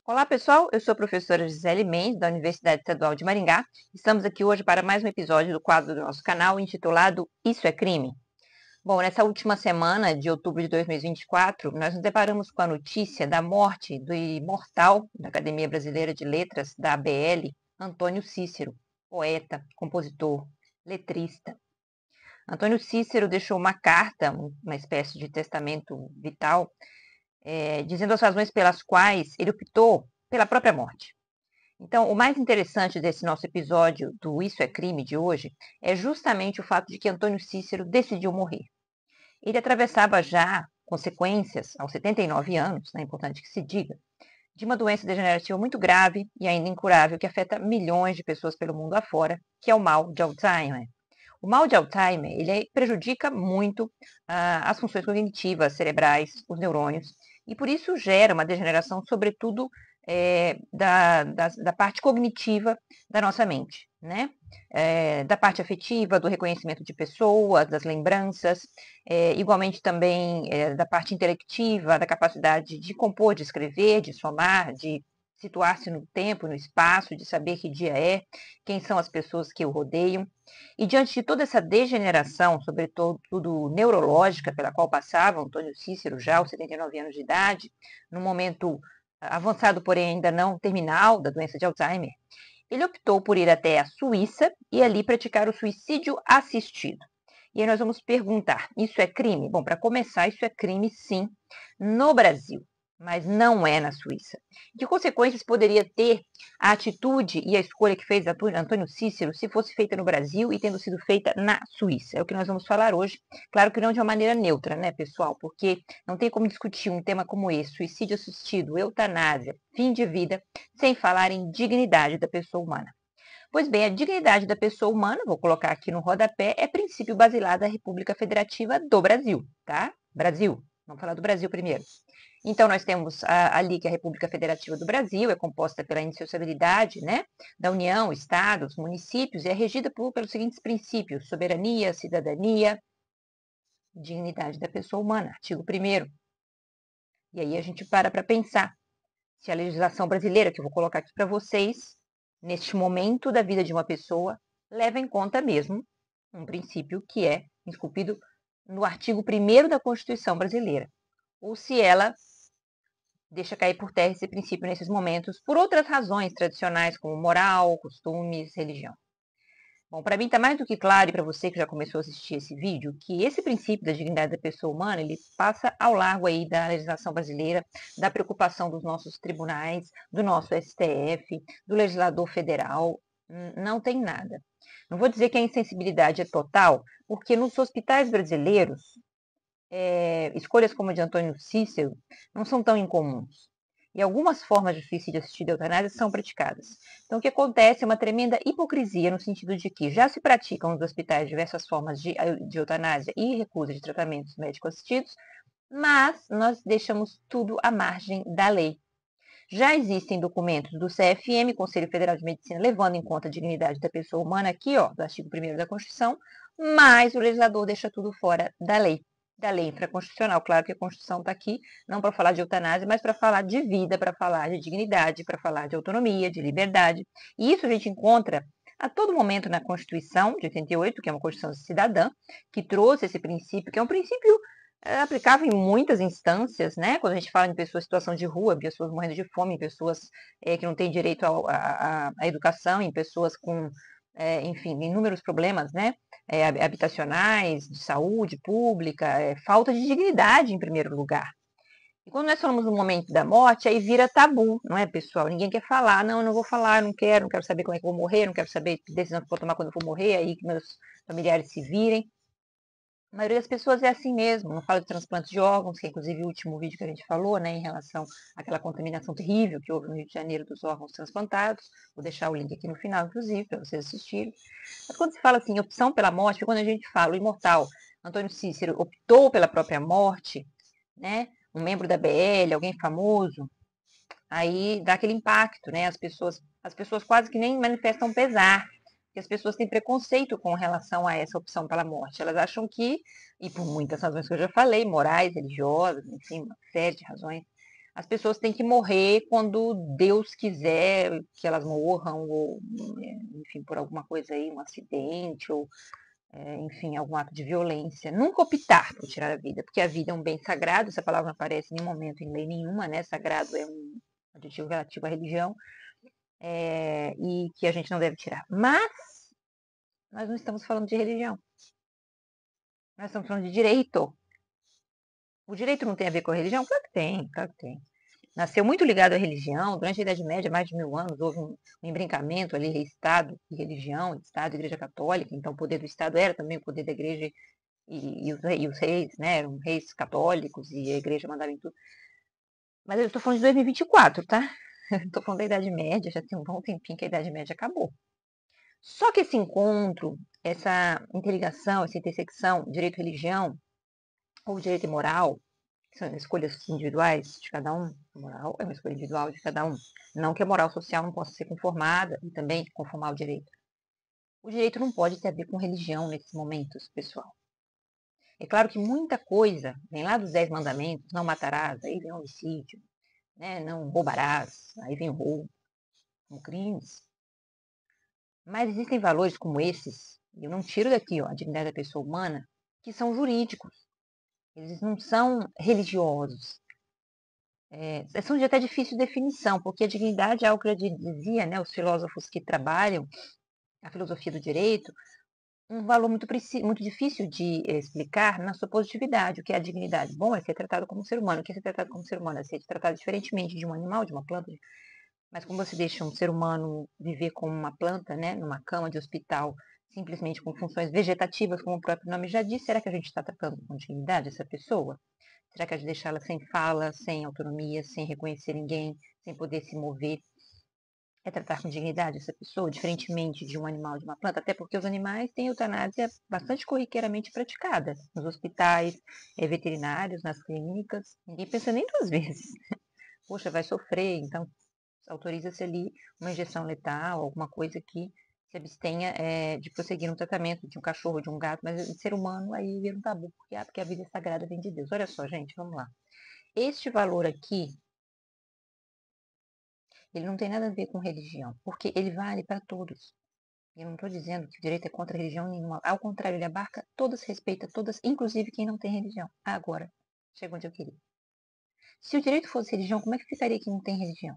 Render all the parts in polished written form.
Olá, pessoal. Eu sou a professora Gisele Mendes, da Universidade Estadual de Maringá. Estamos aqui hoje para mais um episódio do quadro do nosso canal intitulado Isso é Crime? Bom, nessa última semana de outubro de 2024, nós nos deparamos com a notícia da morte do imortal da Academia Brasileira de Letras, da ABL, Antônio Cícero, poeta, compositor, letrista. Antônio Cícero deixou uma carta, uma espécie de testamento vital, dizendo as razões pelas quais ele optou pela própria morte. Então, o mais interessante desse nosso episódio do Isso é Crime de hoje é justamente o fato de que Antônio Cícero decidiu morrer. Ele atravessava já consequências, aos 79 anos, é importante que se diga, de uma doença degenerativa muito grave e ainda incurável que afeta milhões de pessoas pelo mundo afora, que é o mal de Alzheimer. O mal de Alzheimer, ele prejudica muito as funções cognitivas cerebrais, os neurônios, e por isso gera uma degeneração, sobretudo, da parte cognitiva da nossa mente, né? Da parte afetiva, do reconhecimento de pessoas, das lembranças, igualmente também da parte intelectiva, da capacidade de compor, de escrever, de somar, de situar-se no tempo, no espaço, de saber que dia é, quem são as pessoas que o rodeiam. E diante de toda essa degeneração, sobretudo neurológica, pela qual passava Antônio Cícero, já aos 79 anos de idade, num momento avançado, porém ainda não terminal, da doença de Alzheimer, ele optou por ir até a Suíça e ali praticar o suicídio assistido. E aí nós vamos perguntar, isso é crime? Bom, para começar, isso é crime sim, no Brasil, mas não é na Suíça. Que consequências poderia ter a atitude e a escolha que fez Antônio Cícero se fosse feita no Brasil e tendo sido feita na Suíça? É o que nós vamos falar hoje. Claro que não de uma maneira neutra, né, pessoal? Porque não tem como discutir um tema como esse, suicídio assistido, eutanásia, fim de vida, sem falar em dignidade da pessoa humana. Pois bem, a dignidade da pessoa humana, vou colocar aqui no rodapé, é princípio basilar da República Federativa do Brasil, tá? Brasil. Vamos falar do Brasil primeiro. Então, nós temos ali que a República Federativa do Brasil é composta pela indissociabilidade, né, da União, Estados, municípios, e é regida pelos seguintes princípios: soberania, cidadania, dignidade da pessoa humana, artigo 1º. E aí a gente para pensar se a legislação brasileira, que eu vou colocar aqui para vocês, neste momento da vida de uma pessoa, leva em conta mesmo um princípio que é esculpido no artigo 1º da Constituição brasileira, ou se ela deixa cair por terra esse princípio nesses momentos por outras razões tradicionais, como moral, costumes, religião. Bom, para mim está mais do que claro, e para você que já começou a assistir esse vídeo, que esse princípio da dignidade da pessoa humana, ele passa ao largo aí da legislação brasileira, da preocupação dos nossos tribunais, do nosso STF, do legislador federal, não tem nada. Não vou dizer que a insensibilidade é total, porque nos hospitais brasileiros, escolhas como a de Antônio Cícero não são tão incomuns. E algumas formas de suicídio assistido e eutanásia são praticadas. Então, o que acontece é uma tremenda hipocrisia no sentido de que já se praticam nos hospitais diversas formas de eutanásia e recusa de tratamentos médicos assistidos, mas nós deixamos tudo à margem da lei. Já existem documentos do CFM, Conselho Federal de Medicina, levando em conta a dignidade da pessoa humana aqui, ó, do artigo 1º da Constituição, mas o legislador deixa tudo fora da lei infraconstitucional. Claro que a Constituição está aqui não para falar de eutanásia, mas para falar de vida, para falar de dignidade, para falar de autonomia, de liberdade. E isso a gente encontra a todo momento na Constituição de 88, que é uma Constituição cidadã, que trouxe esse princípio, que é um princípio aplicável em muitas instâncias, né? Quando a gente fala em pessoas em situação de rua, pessoas morrendo de fome, pessoas que não têm direito à educação, em pessoas com, enfim, inúmeros problemas, né? Habitacionais, de saúde pública, falta de dignidade em primeiro lugar. E quando nós falamos no momento da morte, aí vira tabu, não é, pessoal? Ninguém quer falar, não, eu não vou falar, não quero saber como é que eu vou morrer, não quero saber que decisão que eu vou tomar quando eu for morrer, aí que meus familiares se virem. A maioria das pessoas é assim mesmo, não falo de transplante de órgãos, que é inclusive o último vídeo que a gente falou, né, em relação àquela contaminação terrível que houve no Rio de Janeiro dos órgãos transplantados. Vou deixar o link aqui no final, inclusive, para vocês assistirem. Mas quando se fala assim, opção pela morte, quando a gente fala, o imortal Antônio Cícero optou pela própria morte, né, um membro da BL, alguém famoso, aí dá aquele impacto, né, as pessoas quase que nem manifestam pesar, que as pessoas têm preconceito com relação a essa opção pela morte. Elas acham que, e por muitas razões que eu já falei, morais, religiosas, enfim, uma série de razões, as pessoas têm que morrer quando Deus quiser que elas morram, ou, enfim, por alguma coisa aí, um acidente, ou, enfim, algum ato de violência. Nunca optar por tirar a vida, porque a vida é um bem sagrado, essa palavra não aparece em nenhum momento em lei nenhuma, né? Sagrado é um adjetivo relativo à religião, e que a gente não deve tirar. Mas nós não estamos falando de religião, nós estamos falando de direito. O direito não tem a ver com a religião? Claro que tem, claro que tem. Nasceu muito ligado à religião. Durante a Idade Média, mais de 1000 anos, houve um embrincamento ali, Estado e religião, Estado e Igreja Católica. Então, o poder do Estado era também o poder da Igreja e os reis, né? Eram reis católicos e a Igreja mandava em tudo. Mas eu estou falando de 2024, tá? Estou falando da Idade Média, já tem um bom tempinho que a Idade Média acabou. Só que esse encontro, essa interligação, essa intersecção, direito-religião ou direito e moral, são escolhas individuais de cada um. A moral é uma escolha individual de cada um. Não que a moral social não possa ser conformada e também conformar o direito. O direito não pode ter a ver com religião nesses momentos, pessoal. É claro que muita coisa vem lá dos 10 mandamentos, não matarás, aí vem o homicídio, né? Não roubarás, aí vem o roubo, como crimes. Mas existem valores como esses, e eu não tiro daqui a dignidade da pessoa humana, que são jurídicos. Eles não são religiosos. São de até difícil definição, porque a dignidade é algo que já dizia, né, os filósofos que trabalham a filosofia do direito, um valor muito difícil de explicar na sua positividade. O que é a dignidade? Bom, é ser tratado como um ser humano. O que é ser tratado como um ser humano? É ser tratado diferentemente de um animal, de uma planta. Mas como você deixa um ser humano viver como uma planta, né, numa cama de hospital, simplesmente com funções vegetativas, como o próprio nome já diz, será que a gente está tratando com dignidade essa pessoa? Será que a gente deixa ela sem fala, sem autonomia, sem reconhecer ninguém, sem poder se mover? É tratar com dignidade essa pessoa, diferentemente de um animal, de uma planta? Até porque os animais têm eutanásia bastante corriqueiramente praticada nos hospitais, veterinários, nas clínicas. Ninguém pensa nem duas vezes. Poxa, vai sofrer, então autoriza-se ali uma injeção letal, alguma coisa que se abstenha de prosseguir no tratamento de um cachorro, de um gato, mas de ser humano aí vira um tabu, porque a vida sagrada vem de Deus. Olha só, gente, vamos lá. Este valor aqui, ele não tem nada a ver com religião, porque ele vale para todos. Eu não estou dizendo que o direito é contra religião nenhuma. Ao contrário, ele abarca todas, respeita todas, inclusive quem não tem religião. Agora, chega onde eu queria. Se o direito fosse religião, como é que ficaria quem não tem religião?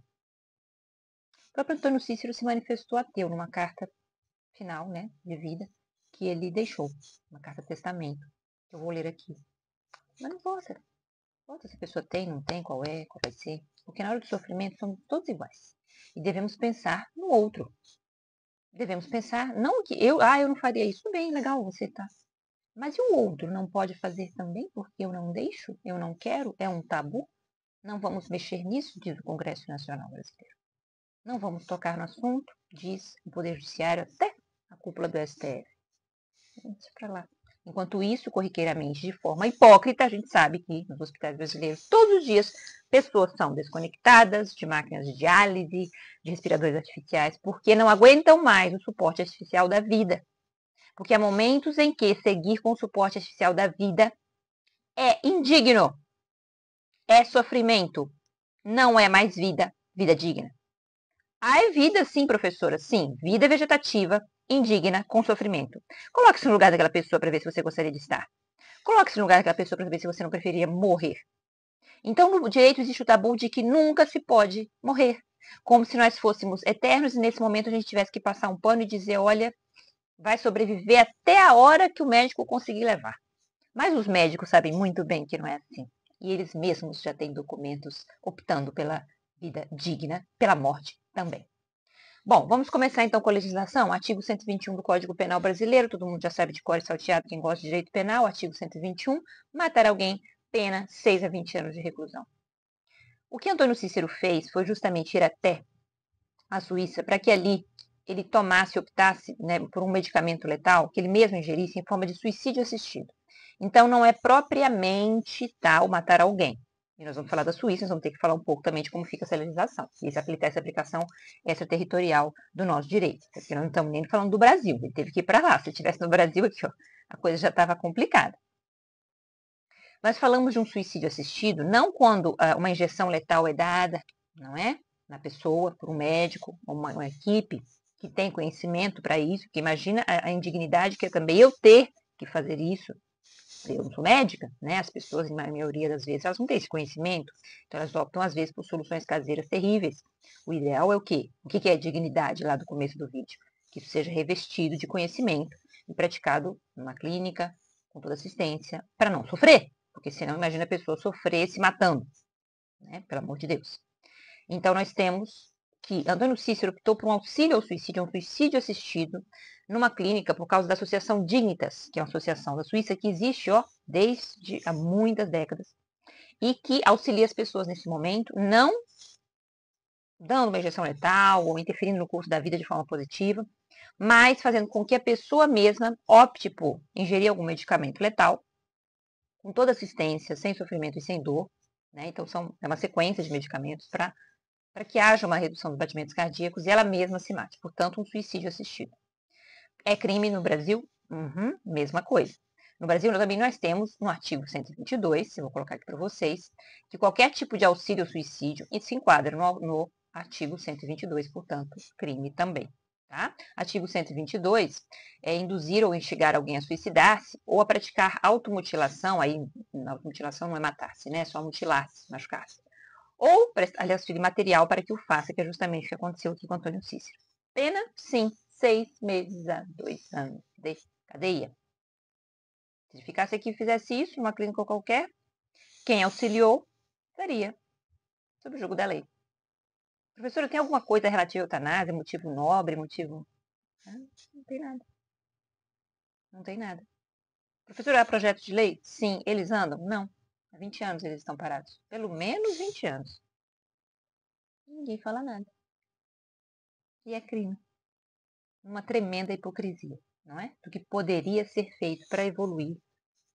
O próprio Antônio Cícero se manifestou ateu numa carta final, né, de vida, que ele deixou, uma carta de testamento, que eu vou ler aqui. Mas não importa. Importa se a pessoa tem, não tem, qual é, qual vai ser. Porque na hora do sofrimento somos todos iguais. E devemos pensar no outro. Devemos pensar, não que eu não faria isso. Tudo bem, legal, você tá. Mas e o outro não pode fazer também porque eu não deixo, eu não quero, é um tabu? Não vamos mexer nisso, diz o Congresso Nacional Brasileiro. Não vamos tocar no assunto, diz o Poder Judiciário, até a cúpula do STF. Deixa pra lá. Enquanto isso, corriqueiramente, de forma hipócrita, a gente sabe que nos hospitais brasileiros, todos os dias, pessoas são desconectadas de máquinas de diálise, de respiradores artificiais, porque não aguentam mais o suporte artificial da vida. Porque há momentos em que seguir com o suporte artificial da vida é indigno, é sofrimento, não é mais vida, vida digna. É vida, sim, professora, sim, vida vegetativa, indigna, com sofrimento. Coloque-se no lugar daquela pessoa para ver se você gostaria de estar. Coloque-se no lugar daquela pessoa para ver se você não preferia morrer. Então, no direito existe o tabu de que nunca se pode morrer. Como se nós fôssemos eternos e nesse momento a gente tivesse que passar um pano e dizer, olha, vai sobreviver até a hora que o médico conseguir levar. Mas os médicos sabem muito bem que não é assim. E eles mesmos já têm documentos optando pela vida digna, pela morte também. Bom, vamos começar então com a legislação. Artigo 121 do Código Penal Brasileiro, todo mundo já sabe de cor e salteado quem gosta de direito penal. Artigo 121, matar alguém, pena 6 a 20 anos de reclusão. O que Antônio Cícero fez foi justamente ir até a Suíça para que ali ele tomasse, optasse, né, por um medicamento letal que ele mesmo ingerisse em forma de suicídio assistido. Então, não é propriamente tal matar alguém. E nós vamos falar da Suíça, nós vamos ter que falar um pouco também de como fica essa legislação. E essa aplicação extraterritorial do nosso direito. Porque nós não estamos nem falando do Brasil. Ele teve que ir para lá. Se ele estivesse no Brasil, aqui, ó, a coisa já estava complicada. Nós falamos de um suicídio assistido não quando uma injeção letal é dada, não é? Na pessoa, por um médico, ou uma equipe que tem conhecimento para isso, que imagina a indignidade que é também eu ter que fazer isso. Eu não sou médica, né? As pessoas, na maioria das vezes, elas não têm esse conhecimento, então elas optam, às vezes, por soluções caseiras terríveis. O ideal é o quê? O que é dignidade lá do começo do vídeo? Que isso seja revestido de conhecimento e praticado numa clínica, com toda assistência, para não sofrer, porque senão imagina a pessoa sofrer se matando, né? Pelo amor de Deus. Então nós temos que Antônio Cícero optou por um auxílio ao suicídio, um suicídio assistido, numa clínica por causa da Associação Dignitas, que é uma associação da Suíça que existe desde há muitas décadas, e que auxilia as pessoas nesse momento, não dando uma injeção letal ou interferindo no curso da vida de forma positiva, mas fazendo com que a pessoa mesma opte por ingerir algum medicamento letal, com toda assistência, sem sofrimento e sem dor, né? Então é uma sequência de medicamentos para que haja uma redução dos batimentos cardíacos e ela mesma se mate. Portanto, um suicídio assistido. É crime no Brasil? Mesma coisa. No Brasil, também nós temos, no artigo 122, eu vou colocar aqui para vocês, que qualquer tipo de auxílio ao suicídio se enquadra no artigo 122, portanto, crime também. Tá? Artigo 122 é induzir ou instigar alguém a suicidar-se ou a praticar automutilação, aí, automutilação não é matar-se, né? É só mutilar-se, machucar-se. Ou prestar-lhe auxílio material para que o faça, que é justamente o que aconteceu aqui com Antônio Cícero. Pena, sim, 6 meses a 2 anos de cadeia. Se ficasse aqui e fizesse isso, numa clínica qualquer, quem auxiliou estaria sob o jugo da lei. Professora, tem alguma coisa relativa à eutanásia, motivo nobre, motivo... Não tem nada. Não tem nada. Professora, há projeto de lei? Sim. Eles andam? Não. Há 20 anos eles estão parados. Pelo menos 20 anos. Ninguém fala nada. E é crime. Uma tremenda hipocrisia, não é? Do que poderia ser feito para evoluir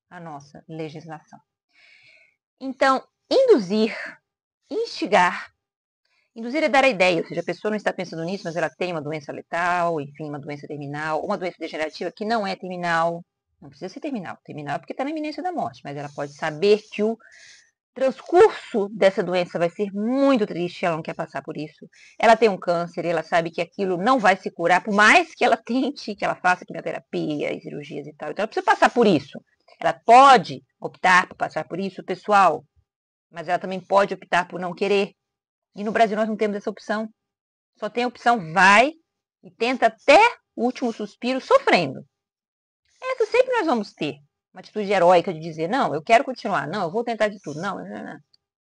a nossa legislação. Então, induzir, instigar, induzir é dar a ideia, ou seja, a pessoa não está pensando nisso, mas ela tem uma doença letal, enfim, uma doença terminal, uma doença degenerativa que não é terminal, não precisa ser terminal, terminal é porque está na iminência da morte, mas ela pode saber que o transcurso dessa doença vai ser muito triste, ela não quer passar por isso. Ela tem um câncer, ela sabe que aquilo não vai se curar, por mais que ela tente, que ela faça quimioterapia e cirurgias e tal. Então ela precisa passar por isso. Ela pode optar por passar por isso, pessoal, mas ela também pode optar por não querer. E no Brasil nós não temos essa opção. Só tem a opção vai e tenta até o último suspiro sofrendo. Essa sempre nós vamos ter. Uma atitude heróica de dizer, não, eu quero continuar, não, eu vou tentar de tudo, não.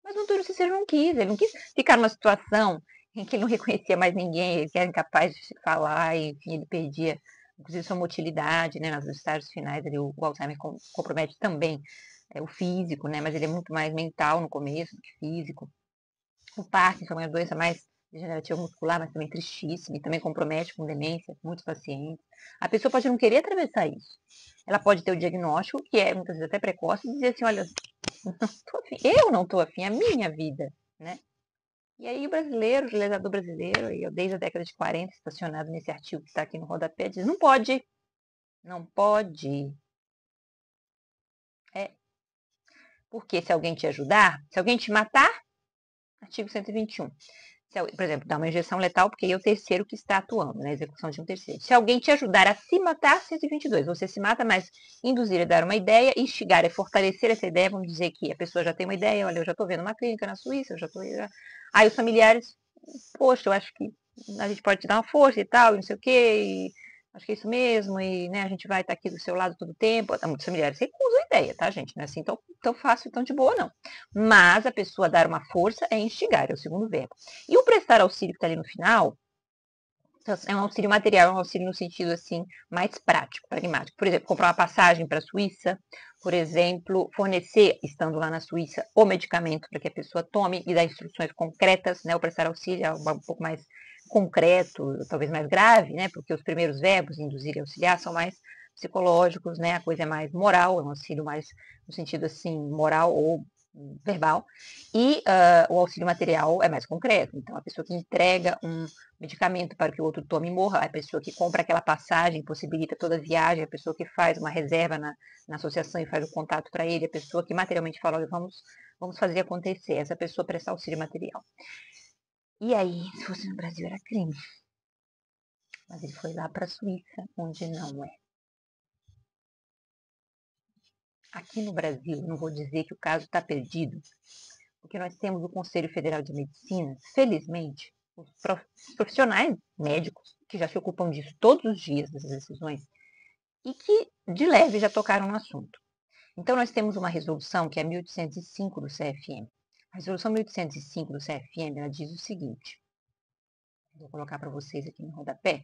Mas o Antônio Cícero não quis, ele não quis ficar numa situação em que ele não reconhecia mais ninguém, ele era incapaz de falar, e, enfim, ele perdia, inclusive, sua motilidade, né, nos estágios finais, ali, o Alzheimer compromete também o físico, né, mas ele é muito mais mental no começo do que físico. O Parkinson é uma doença mais degenerativa muscular, mas também tristíssima, e também compromete com demência muitos pacientes. A pessoa pode não querer atravessar isso. Ela pode ter o diagnóstico, que é muitas vezes até precoce, e dizer assim, olha, eu não estou afim, é a minha vida, né? E aí o brasileiro, o legislador brasileiro, eu desde a década de 40, estacionado nesse artigo que está aqui no rodapé, diz, não pode, não pode. Porque se alguém te ajudar, se alguém te matar, artigo 121. Por exemplo, dar uma injeção letal, porque é o terceiro que está atuando, na execução de um terceiro. Se alguém te ajudar a se matar, 122. Você se mata, mas induzir é dar uma ideia, instigar é fortalecer essa ideia. Vamos dizer que a pessoa já tem uma ideia, olha, eu já estou vendo uma clínica na Suíça, eu já estou... Aí os familiares, poxa, eu acho que a gente pode te dar uma força e tal, e não sei o quê, e acho que é isso mesmo, e né, a gente vai estar aqui do seu lado todo o tempo. Muitos familiares recusam a ideia, tá, gente? Não é assim tão fácil, tão de boa, não. Mas a pessoa dar uma força é instigar, é o segundo verbo. E o prestar auxílio que está ali no final, é um auxílio material, é um auxílio no sentido assim, mais prático, pragmático. Por exemplo, comprar uma passagem para a Suíça, por exemplo, fornecer, estando lá na Suíça, o medicamento para que a pessoa tome e dar instruções concretas, né? O prestar auxílio é um pouco mais concreto, talvez mais grave, né? Porque os primeiros verbos, induzir e auxiliar, são mais psicológicos, né? A coisa é mais moral, é um auxílio mais no sentido assim, moral ou verbal, e o auxílio material é mais concreto. Então, a pessoa que entrega um medicamento para que o outro tome e morra, a pessoa que compra aquela passagem, possibilita toda a viagem, a pessoa que faz uma reserva na associação e faz o contato para ele, a pessoa que materialmente fala, olha, vamos fazer acontecer, essa pessoa prestar auxílio material. E aí, se fosse no Brasil, era crime. Mas ele foi lá para a Suíça, onde não é. Aqui no Brasil, não vou dizer que o caso está perdido, porque nós temos o Conselho Federal de Medicina, felizmente, os profissionais médicos, que já se ocupam disso todos os dias, das decisões, e que, de leve, já tocaram no assunto. Então, nós temos uma resolução, que é a 1805 do CFM. A resolução 1805 do CFM, ela diz o seguinte, vou colocar para vocês aqui no rodapé,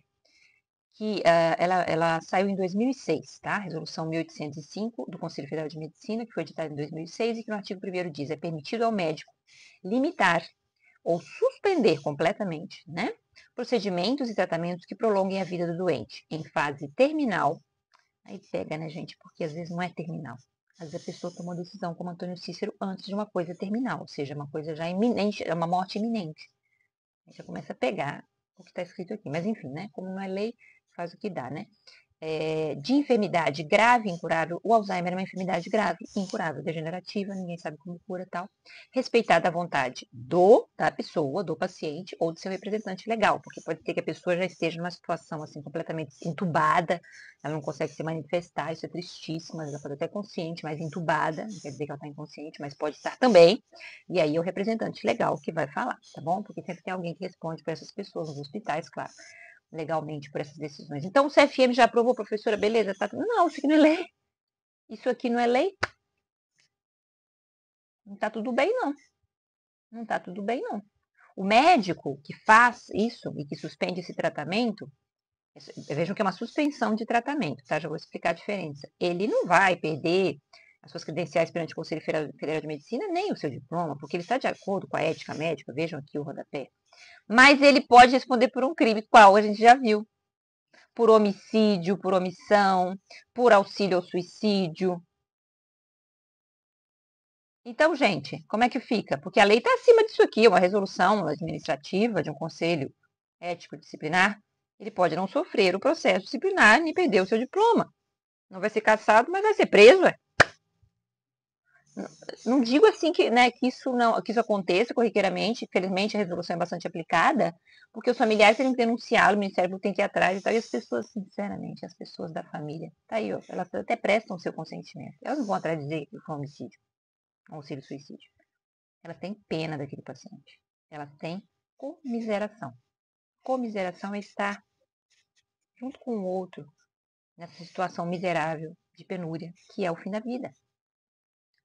que ela saiu em 2006, tá? Resolução 1805 do Conselho Federal de Medicina, que foi editada em 2006 e que no artigo 1º diz, é permitido ao médico limitar ou suspender completamente, né, procedimentos e tratamentos que prolonguem a vida do doente em fase terminal. Aí pega, né, gente, porque às vezes não é terminal. Às vezes a pessoa toma uma decisão, como Antônio Cícero, antes de uma coisa terminal, ou seja, uma coisa já iminente, é uma morte iminente. A gente já começa a pegar o que está escrito aqui. Mas enfim, né, como não é lei, faz o que dá, né? De enfermidade grave, incurável. O Alzheimer é uma enfermidade grave, incurável, degenerativa, ninguém sabe como cura tal. Respeitada a vontade da pessoa, do paciente ou do seu representante legal, porque pode ser que a pessoa já esteja numa situação assim completamente entubada, ela não consegue se manifestar, isso é tristíssimo, ela pode até consciente, mas entubada, não quer dizer que ela está inconsciente, mas pode estar também. E aí é o representante legal que vai falar, tá bom? Porque sempre tem alguém que responde para essas pessoas, nos hospitais, claro, legalmente por essas decisões. Então, o CFM já aprovou, professora, beleza? Tá... Não, isso aqui não é lei. Isso aqui não é lei. Não tá tudo bem, não. Não tá tudo bem, não. O médico que faz isso e que suspende esse tratamento, vejam que é uma suspensão de tratamento, tá? Já vou explicar a diferença. Ele não vai perder as suas credenciais perante o Conselho Federal de Medicina, nem o seu diploma, porque ele está de acordo com a ética médica, vejam aqui o rodapé. Mas ele pode responder por um crime, qual a gente já viu. Por homicídio, por omissão, por auxílio ao suicídio. Então, gente, como é que fica? Porque a lei está acima disso aqui, uma resolução administrativa de um conselho ético disciplinar. Ele pode não sofrer o processo disciplinar nem perder o seu diploma. Não vai ser cassado, mas vai ser preso. Não digo assim que, né, que isso aconteça corriqueiramente, felizmente a resolução é bastante aplicada, porque os familiares têm que denunciar, o Ministério Público tem que ir atrás e tal, e as pessoas, sinceramente, as pessoas da família, tá aí, ó, elas até prestam o seu consentimento. Elas não vão atrás dizer que foi um homicídio, um auxílio suicídio. Elas têm pena daquele paciente. Elas têm comiseração. Comiseração é estar junto com o outro nessa situação miserável de penúria, que é o fim da vida.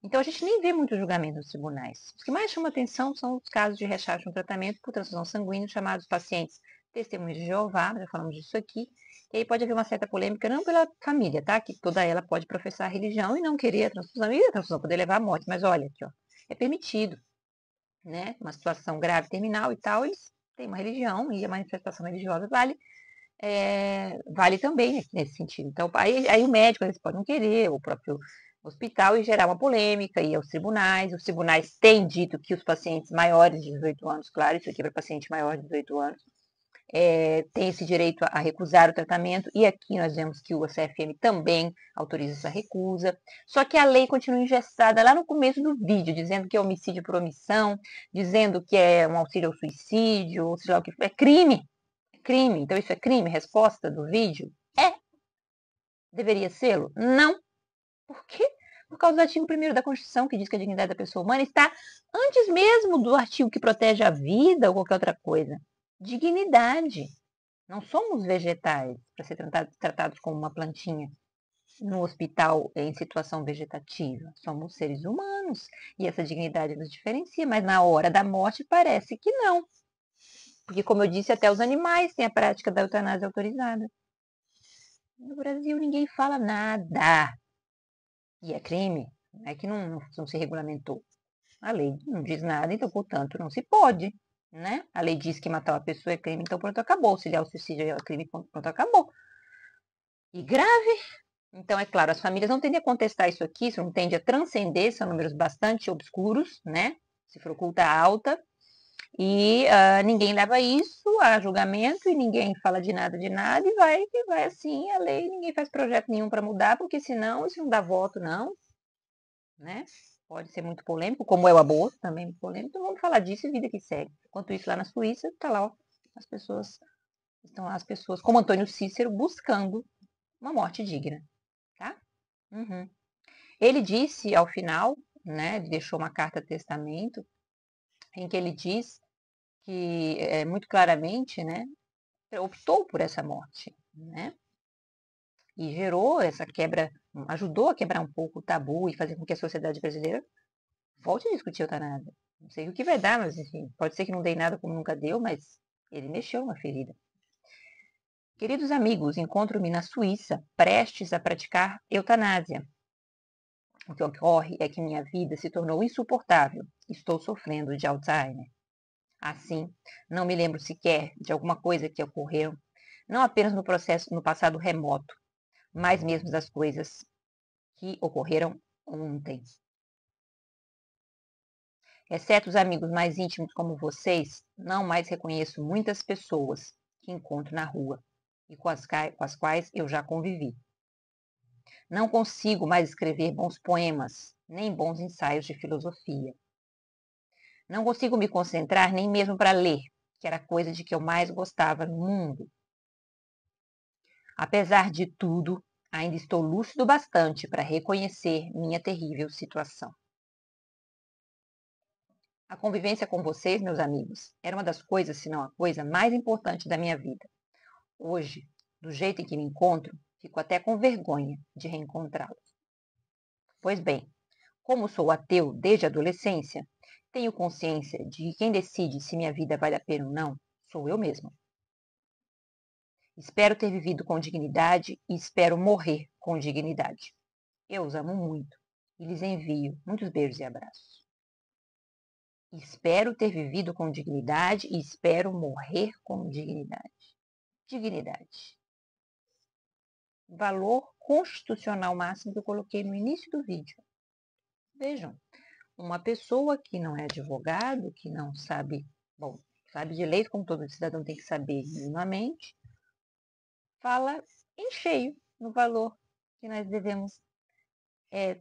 Então, a gente nem vê muito julgamento nos tribunais. Os que mais chamam atenção são os casos de rechaço no tratamento por transfusão sanguínea, chamados pacientes testemunhos de Jeová, já falamos disso aqui, e aí pode haver uma certa polêmica, não pela família, tá? Que toda ela pode professar a religião e não querer a transfusão, e a transfusão poder levar à morte, mas olha aqui, ó, é permitido, né? Uma situação grave, terminal e tal, eles têm uma religião e a manifestação religiosa vale também nesse sentido. Então, aí o médico, eles podem não querer, o próprio hospital, e gerar uma polêmica, e aos tribunais. Os tribunais têm dito que os pacientes maiores de 18 anos, claro, isso aqui é para paciente maior de 18 anos, tem esse direito a recusar o tratamento, e aqui nós vemos que o CFM também autoriza essa recusa. Só que a lei continua engessada lá no começo do vídeo, dizendo que é homicídio por omissão, dizendo que é um auxílio ao suicídio, ou seja lá o que for. É crime. Crime. Então isso é crime? Resposta do vídeo? Deveria sê-lo? Não. Por quê? Por causa do artigo 1º da Constituição, que diz que a dignidade da pessoa humana está antes mesmo do artigo que protege a vida ou qualquer outra coisa. Dignidade. Não somos vegetais para ser tratados como uma plantinha no hospital em situação vegetativa. Somos seres humanos e essa dignidade nos diferencia, mas na hora da morte parece que não. Porque, como eu disse, até os animais têm a prática da eutanásia autorizada. No Brasil ninguém fala nada. E é crime, não é que não se regulamentou. A lei não diz nada, então, portanto, não se pode, né? A lei diz que matar uma pessoa é crime, então pronto, acabou. Se é o suicídio é crime, pronto, acabou. E grave, Então, é claro, as famílias não tendem a contestar isso aqui, isso não tende a transcender, são números bastante obscuros, né? Cifra oculta alta, e ninguém leva isso a julgamento e ninguém fala de nada e vai assim a lei, ninguém faz projeto nenhum para mudar, porque senão isso não dá voto, não, né? Pode ser muito polêmico, como é o aborto, também muito polêmico, então vamos falar disso e vida que segue. Enquanto isso, lá na Suíça, está lá, ó, as pessoas, estão lá as pessoas, como Antônio Cícero, buscando uma morte digna, tá? Uhum. Ele disse ao final, né, ele deixou uma carta-testamento, em que ele diz que, muito claramente, né, optou por essa morte, né, e gerou essa quebra, ajudou a quebrar um pouco o tabu e fazer com que a sociedade brasileira volte a discutir a eutanásia. Não sei o que vai dar, mas enfim, pode ser que não dê nada como nunca deu, mas ele mexeu na ferida. Queridos amigos, encontro-me na Suíça, prestes a praticar eutanásia. O que ocorre é que minha vida se tornou insuportável. Estou sofrendo de Alzheimer. Assim, não me lembro sequer de alguma coisa que ocorreu, não apenas no passado remoto, mas mesmo das coisas que ocorreram ontem. Exceto os amigos mais íntimos como vocês, não mais reconheço muitas pessoas que encontro na rua e com as quais eu já convivi. Não consigo mais escrever bons poemas, nem bons ensaios de filosofia. Não consigo me concentrar nem mesmo para ler, que era a coisa de que eu mais gostava no mundo. Apesar de tudo, ainda estou lúcido bastante para reconhecer minha terrível situação. A convivência com vocês, meus amigos, era uma das coisas, se não a coisa mais importante da minha vida. Hoje, do jeito em que me encontro, fico até com vergonha de reencontrá-los. Pois bem, como sou ateu desde a adolescência, tenho consciência de que quem decide se minha vida vale a pena ou não sou eu mesma. Espero ter vivido com dignidade e espero morrer com dignidade. Eu os amo muito e lhes envio muitos beijos e abraços. Espero ter vivido com dignidade e espero morrer com dignidade. Dignidade. Valor constitucional máximo que eu coloquei no início do vídeo. Vejam, uma pessoa que não é advogado, que não sabe, bom, sabe de leis como todo cidadão tem que saber minimamente, fala em cheio no valor que nós devemos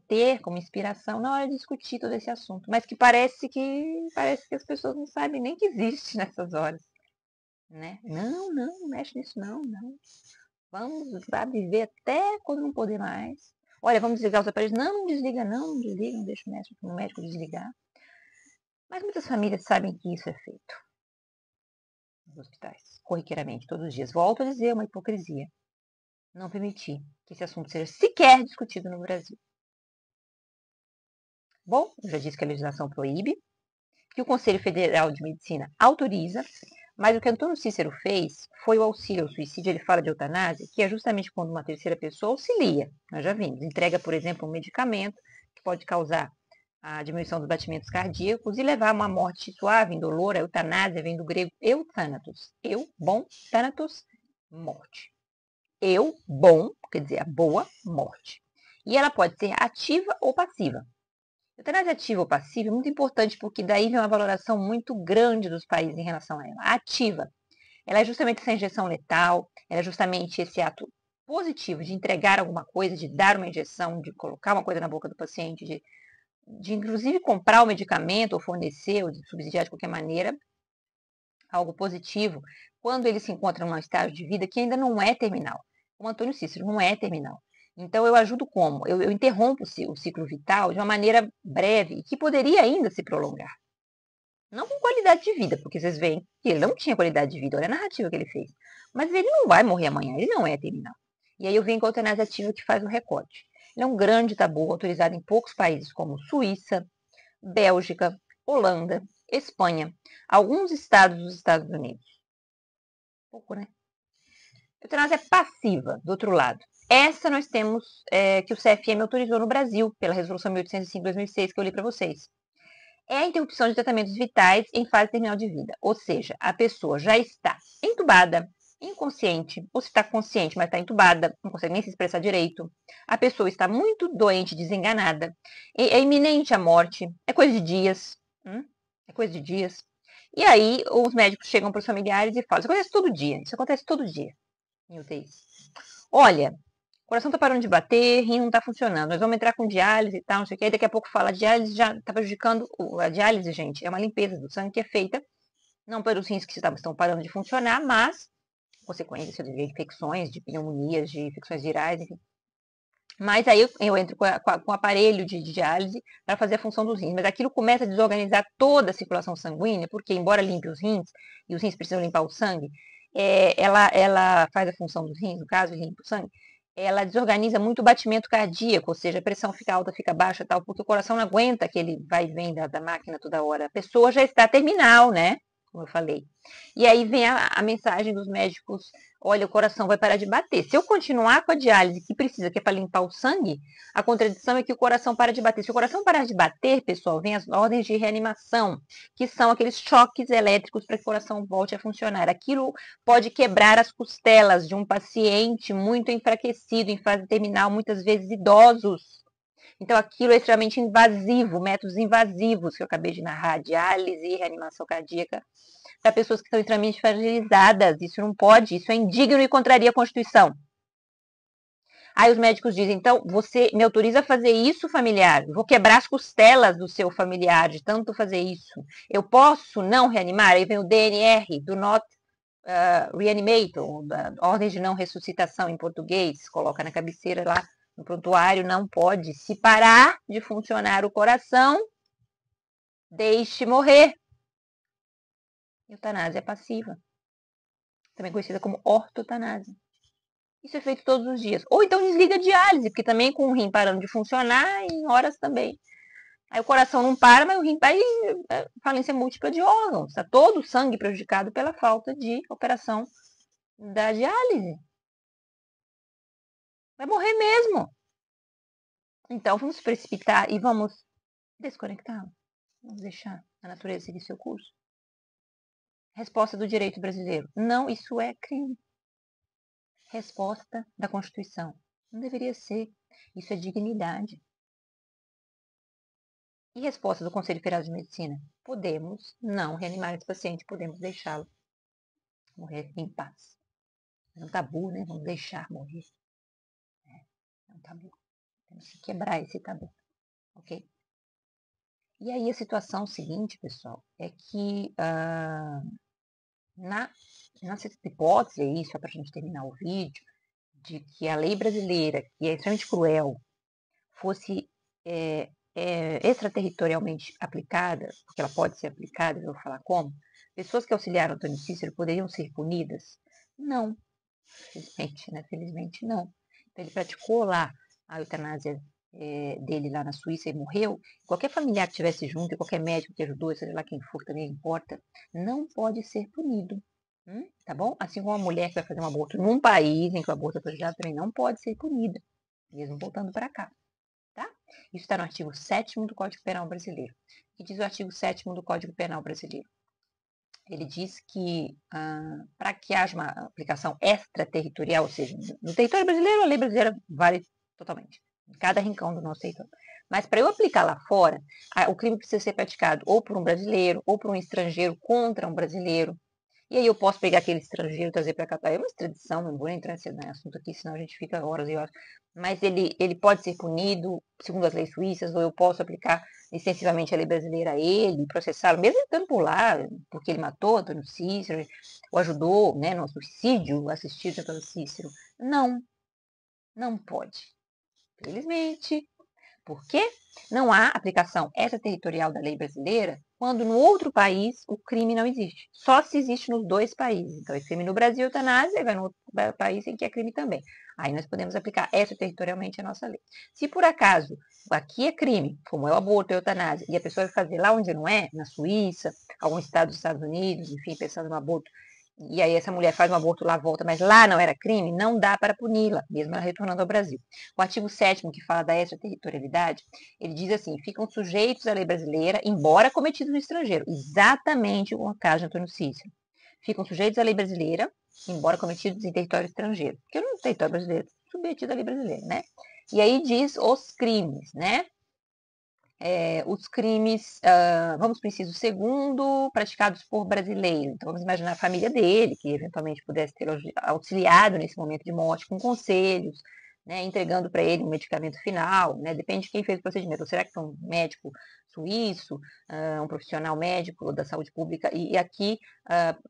ter como inspiração na hora de discutir todo esse assunto, mas que parece que as pessoas não sabem nem que existe nessas horas, né? Não mexe nisso não. Vamos lá viver até quando não poder mais. Olha, vamos desligar os aparelhos. Não desliga não desliga, não deixa o médico desligar. Mas muitas famílias sabem que isso é feito nos hospitais, corriqueiramente, todos os dias. Volto a dizer, uma hipocrisia. Não permitir que esse assunto seja sequer discutido no Brasil. Bom, eu já disse que a legislação proíbe, que o Conselho Federal de Medicina autoriza, mas o que Antônio Cícero fez foi o auxílio ao suicídio. Ele fala de eutanásia, que é justamente quando uma terceira pessoa auxilia. Nós já vimos. Entrega, por exemplo, um medicamento que pode causar a diminuição dos batimentos cardíacos e levar a uma morte suave, indolor. A eutanásia vem do grego euthanatos. Eu, bom, thanatos, morte. Eu, bom, quer dizer, a boa morte. E ela pode ser ativa ou passiva. Eutanásia ativa ou passiva é muito importante porque daí vem uma valoração muito grande dos países em relação a ela. A ativa, ela é justamente essa injeção letal, ela é justamente esse ato positivo de entregar alguma coisa, de dar uma injeção, de colocar uma coisa na boca do paciente, de inclusive comprar o medicamento ou fornecer ou de subsidiar de qualquer maneira algo positivo, quando ele se encontra num estágio de vida que ainda não é terminal. Como Antônio Cícero, não é terminal. Então, eu ajudo como? Eu interrompo o ciclo vital de uma maneira breve, que poderia ainda se prolongar. Não com qualidade de vida, porque vocês veem que ele não tinha qualidade de vida, olha a narrativa que ele fez. Mas ele não vai morrer amanhã, ele não é terminal. E aí eu venho com a eutanásia ativa que faz o recorte. Ele é um grande tabu autorizado em poucos países, como Suíça, Bélgica, Holanda, Espanha, alguns estados dos Estados Unidos. Pouco, né? A eutanásia é passiva, do outro lado. Essa nós temos que o CFM autorizou no Brasil, pela Resolução 1805 de 2006, que eu li para vocês. É a interrupção de tratamentos vitais em fase terminal de vida. Ou seja, a pessoa já está entubada, inconsciente, ou se está consciente, mas está entubada, não consegue nem se expressar direito. A pessoa está muito doente, desenganada. É iminente a morte. É coisa de dias. É coisa de dias. E aí os médicos chegam para os familiares e falam, isso acontece todo dia. Isso acontece todo dia em UTIs. Olha, o coração está parando de bater, rim não está funcionando. Nós vamos entrar com diálise e tal, não sei o que. Aí daqui a pouco fala, a diálise já está prejudicando. A diálise, gente, é uma limpeza do sangue que é feita, não pelos rins que estão parando de funcionar, mas consequência de infecções, de pneumonias, de infecções virais, enfim. Mas aí eu entro com o aparelho de diálise para fazer a função dos rins. Mas aquilo começa a desorganizar toda a circulação sanguínea, porque embora limpe os rins, e os rins precisam limpar o sangue, ela faz a função dos rins, no caso, limpa o sangue, ela desorganiza muito o batimento cardíaco, ou seja, a pressão fica alta, fica baixa, tal, porque o coração não aguenta aquele vai e vem da máquina toda hora. A pessoa já está terminal, né? Como eu falei. E aí vem a mensagem dos médicos, olha, o coração vai parar de bater. Se eu continuar com a diálise que precisa, que é para limpar o sangue, a contradição é que o coração para de bater. Se o coração parar de bater, pessoal, vem as ordens de reanimação, que são aqueles choques elétricos para que o coração volte a funcionar. Aquilo pode quebrar as costelas de um paciente muito enfraquecido, em fase terminal, muitas vezes idosos. Então, aquilo é extremamente invasivo, métodos invasivos que eu acabei de narrar, diálise e reanimação cardíaca, para pessoas que estão extremamente fragilizadas. Isso não pode, isso é indigno e contraria a Constituição. Aí os médicos dizem, então, você me autoriza a fazer isso, familiar? Vou quebrar as costelas do seu familiar de tanto fazer isso. Eu posso não reanimar? Aí vem o DNR, do Not Reanimate, da ordem de não ressuscitação em português, coloca na cabeceira lá no prontuário, não pode. Se parar de funcionar o coração, deixe morrer. Eutanásia passiva, também conhecida como ortotanásia. Isso é feito todos os dias. Ou então desliga a diálise, porque também com o rim parando de funcionar, em horas também. Aí o coração não para, mas o rim vai falência múltipla de órgãos. Está todo o sangue prejudicado pela falta de operação da diálise. Vai morrer mesmo. Então vamos precipitar e vamos desconectá-lo. Vamos deixar a natureza seguir seu curso. Resposta do direito brasileiro. Não, isso é crime. Resposta da Constituição. Não deveria ser. Isso é dignidade. E resposta do Conselho Federal de Medicina. Podemos não reanimar esse paciente, podemos deixá-lo morrer em paz. É um tabu, né? Vamos deixar morrer. É um tabu. Temos que quebrar esse tabu. Ok? E aí a situação seguinte, pessoal, é que nessa hipótese aí, só para a gente terminar o vídeo, de que a lei brasileira, que é extremamente cruel, fosse extraterritorialmente aplicada, porque ela pode ser aplicada, eu vou falar como, pessoas que auxiliaram Antônio Cícero poderiam ser punidas? Não, felizmente, né? Felizmente não. Então, ele praticou lá a eutanásia dele lá na Suíça e morreu. Qualquer familiar que estivesse junto, qualquer médico que ajudou, seja lá quem for, também importa, não pode ser punido. Tá bom? Assim como a mulher que vai fazer um aborto num país em que o aborto é proibido também não pode ser punida, mesmo voltando para cá. Tá? Isso está no artigo 7º do Código Penal Brasileiro. O que diz o artigo 7º do Código Penal Brasileiro? Ele diz que para que haja uma aplicação extraterritorial, ou seja, no território brasileiro, a lei brasileira vale totalmente, em cada rincão do nosso território. Mas para eu aplicar lá fora, o crime precisa ser praticado ou por um brasileiro, ou por um estrangeiro contra um brasileiro. E aí eu posso pegar aquele estrangeiro e trazer para cá. É uma extradição, não vou entrar nesse assunto aqui, senão a gente fica horas e horas. Mas ele pode ser punido segundo as leis suíças, ou eu posso aplicar extensivamente a lei brasileira a ele, processá-lo, mesmo estando por lá, porque ele matou Antônio Cícero, ou ajudou, né, no suicídio assistido de Antônio Cícero. Não, não pode. Felizmente. Por quê? Não há aplicação extraterritorial da lei brasileira quando no outro país o crime não existe. Só se existe nos dois países. Então, é crime no Brasil, eutanásia, e vai no outro país em que é crime também. Aí nós podemos aplicar extraterritorialmente a nossa lei. Se por acaso aqui é crime, como é o aborto, a eutanásia, e a pessoa vai fazer lá onde não é, na Suíça, algum estado dos Estados Unidos, enfim, pensando no aborto, e aí essa mulher faz um aborto lá, volta, mas lá não era crime, não dá para puni-la, mesmo ela retornando ao Brasil. O artigo 7º, que fala da extraterritorialidade, ele diz assim, ficam sujeitos à lei brasileira, embora cometidos no estrangeiro, exatamente o caso de Antônio Cícero. Ficam sujeitos à lei brasileira embora cometidos em território estrangeiro. Porque no território brasileiro, submetido à lei brasileira, né? E aí diz os crimes, né? Os crimes, vamos para o inciso segundo, praticados por brasileiro. Então, vamos imaginar a família dele, que eventualmente pudesse ter auxiliado nesse momento de morte com conselhos, né, entregando para ele um medicamento final, né, depende de quem fez o procedimento. Ou será que foi um médico suíço, um profissional médico da saúde pública? E aqui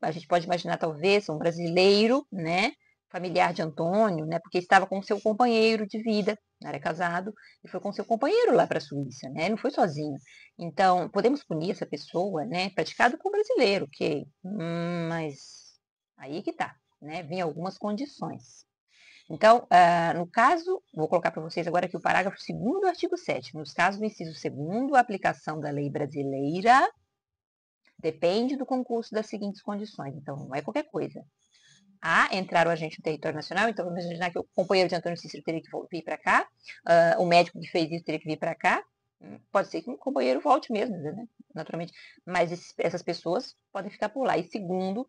a gente pode imaginar talvez um brasileiro, né, familiar de Antônio, né, porque estava com seu companheiro de vida, era casado, e foi com seu companheiro lá para a Suíça, né, ele não foi sozinho. Então, podemos punir essa pessoa, né, praticado por brasileiro, ok, mas aí que tá, né, vem algumas condições. Então, no caso, vou colocar para vocês agora aqui o parágrafo 2º do artigo 7º. Nos casos do inciso 2º, a aplicação da lei brasileira depende do concurso das seguintes condições. Então, não é qualquer coisa. Entrar o agente no território nacional, então vamos imaginar que o companheiro de Antônio Cícero teria que vir para cá, o médico que fez isso teria que vir para cá, pode ser que o companheiro volte mesmo, né? Naturalmente, mas essas pessoas podem ficar por lá. E segundo,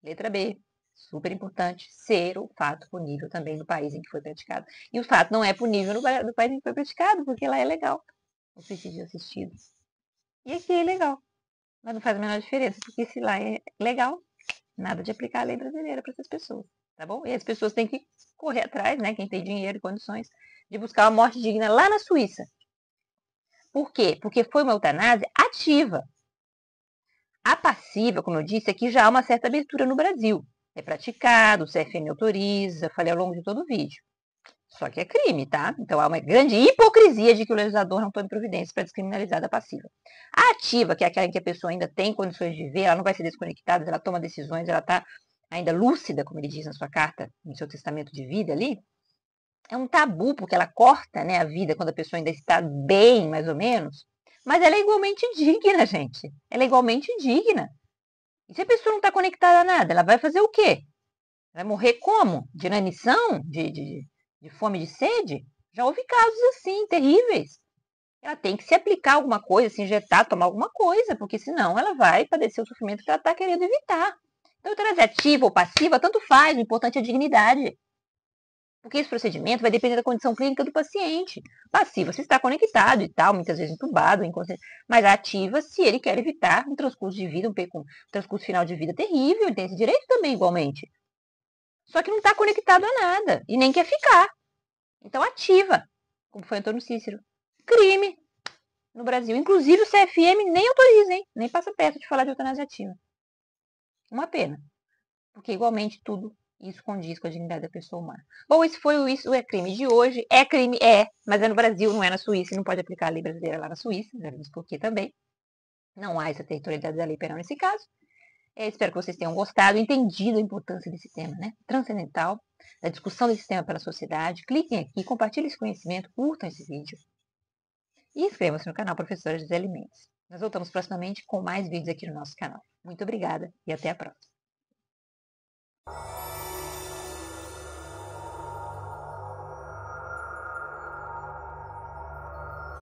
letra B, super importante, ser o fato punível também no país em que foi praticado. E o fato não é punível no país em que foi praticado, porque lá é legal o suicídio assistido. E aqui é legal, mas não faz a menor diferença, porque se lá é legal, nada de aplicar a lei brasileira para essas pessoas, tá bom? E as pessoas têm que correr atrás, né? Quem tem dinheiro e condições de buscar uma morte digna lá na Suíça. Por quê? Porque foi uma eutanásia ativa. A passiva, como eu disse, aqui já há uma certa abertura no Brasil. É praticado, o CFM autoriza, falei ao longo de todo o vídeo. Só que é crime, tá? Então há uma grande hipocrisia de que o legislador não tome providências para descriminalizar a passiva. A ativa, que é aquela em que a pessoa ainda tem condições de ver, ela não vai ser desconectada, ela toma decisões, ela está ainda lúcida, como ele diz na sua carta, no seu testamento de vida ali, é um tabu, porque ela corta, né, a vida quando a pessoa ainda está bem, mais ou menos, mas ela é igualmente digna, gente. Ela é igualmente digna. E se a pessoa não está conectada a nada, ela vai fazer o quê? Vai morrer como? De inanição? De fome, de sede? Já houve casos assim, terríveis. Ela tem que se aplicar alguma coisa, se injetar, tomar alguma coisa, porque senão ela vai padecer o sofrimento que ela está querendo evitar. Então, eutanásia ativa ou passiva, tanto faz, o importante é a dignidade. Porque esse procedimento vai depender da condição clínica do paciente. Passiva, se está conectado e tal, muitas vezes entubado, inconsciente. Mas ativa, se ele quer evitar um transcurso de vida, um transcurso final de vida terrível, ele tem esse direito também, igualmente. Só que não está conectado a nada e nem quer ficar. Então ativa, como foi Antônio Cícero. Crime no Brasil. Inclusive o CFM nem autoriza, hein? Nem passa perto de falar de eutanásia ativa. Uma pena. Porque igualmente tudo isso condiz com a dignidade da pessoa humana. Bom, esse foi o Isso é Crime de hoje. É crime? É, mas é no Brasil, não é na Suíça. E não pode aplicar a lei brasileira lá na Suíça. Já vimos por quê também. Não há essa territorialidade da lei penal nesse caso. Espero que vocês tenham gostado, entendido a importância desse tema, né? Transcendental, da discussão desse tema pela sociedade. Cliquem aqui, compartilhem esse conhecimento, curtam esse vídeo. E inscrevam-se no canal Professora Gisele Mendes. Nós voltamos proximamente com mais vídeos aqui no nosso canal. Muito obrigada e até a próxima.